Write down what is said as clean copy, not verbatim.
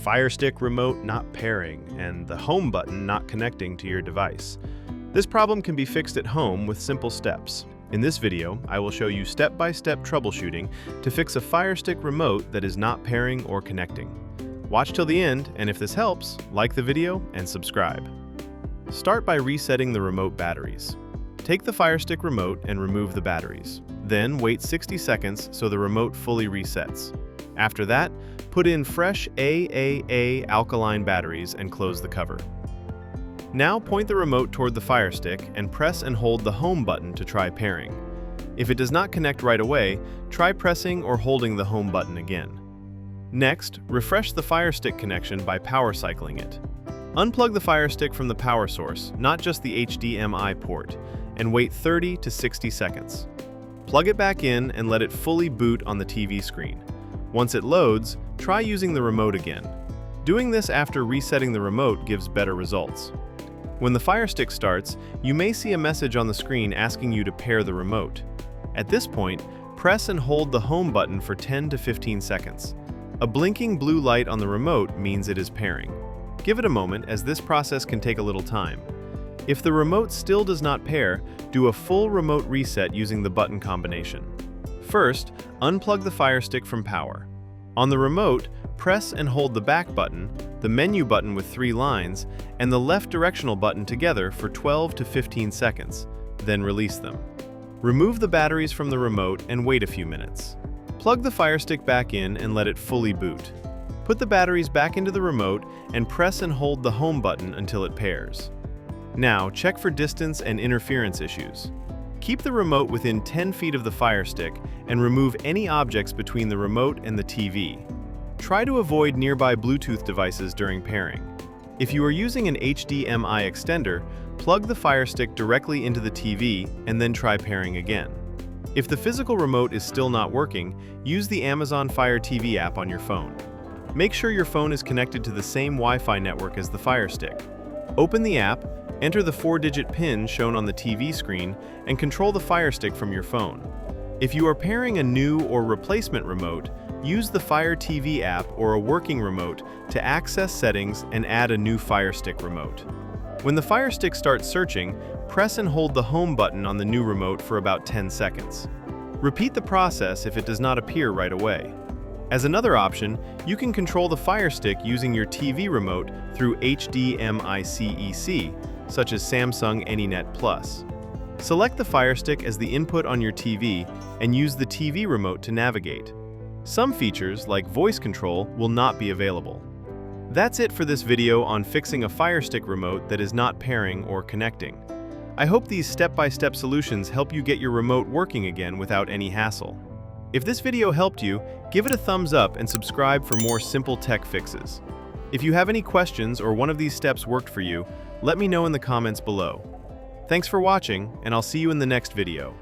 Firestick remote not pairing and the home button not connecting to your device. This problem can be fixed at home with simple steps. In this video, I will show you step-by-step troubleshooting to fix a Firestick remote that is not pairing or connecting. Watch till the end, and if this helps, like the video and subscribe. Start by resetting the remote batteries. Take the Firestick remote and remove the batteries. Then wait 60 seconds so the remote fully resets. After that, put in fresh AAA alkaline batteries and close the cover. Now point the remote toward the Firestick and press and hold the home button to try pairing. If it does not connect right away, try pressing or holding the home button again. Next, refresh the Firestick connection by power cycling it. Unplug the Firestick from the power source, not just the HDMI port, and wait 30 to 60 seconds. Plug it back in and let it fully boot on the TV screen. Once it loads, try using the remote again. Doing this after resetting the remote gives better results. When the Firestick starts, you may see a message on the screen asking you to pair the remote. At this point, press and hold the home button for 10 to 15 seconds. A blinking blue light on the remote means it is pairing. Give it a moment, as this process can take a little time. If the remote still does not pair, do a full remote reset using the button combination. First, unplug the Firestick from power. On the remote, press and hold the back button, the menu button with 3 lines, and the left directional button together for 12 to 15 seconds, then release them. Remove the batteries from the remote and wait a few minutes. Plug the Firestick back in and let it fully boot. Put the batteries back into the remote and press and hold the home button until it pairs. Now, check for distance and interference issues. Keep the remote within 10 feet of the Firestick and remove any objects between the remote and the TV. Try to avoid nearby Bluetooth devices during pairing. If you are using an HDMI extender, plug the Firestick directly into the TV and then try pairing again. If the physical remote is still not working, use the Amazon Fire TV app on your phone. Make sure your phone is connected to the same Wi-Fi network as the Firestick. Open the app, enter the 4-digit PIN shown on the TV screen, and control the Firestick from your phone. If you are pairing a new or replacement remote, use the Fire TV app or a working remote to access settings and add a new Firestick remote. When the Firestick starts searching, press and hold the home button on the new remote for about 10 seconds. Repeat the process if it does not appear right away. As another option, you can control the Firestick using your TV remote through HDMI-CEC, such as Samsung AnyNet Plus. Select the Firestick as the input on your TV and use the TV remote to navigate. Some features, like voice control, will not be available. That's it for this video on fixing a Firestick remote that is not pairing or connecting. I hope these step-by-step solutions help you get your remote working again without any hassle. If this video helped you, give it a thumbs up and subscribe for more simple tech fixes. If you have any questions or one of these steps worked for you, let me know in the comments below. Thanks for watching, and I'll see you in the next video.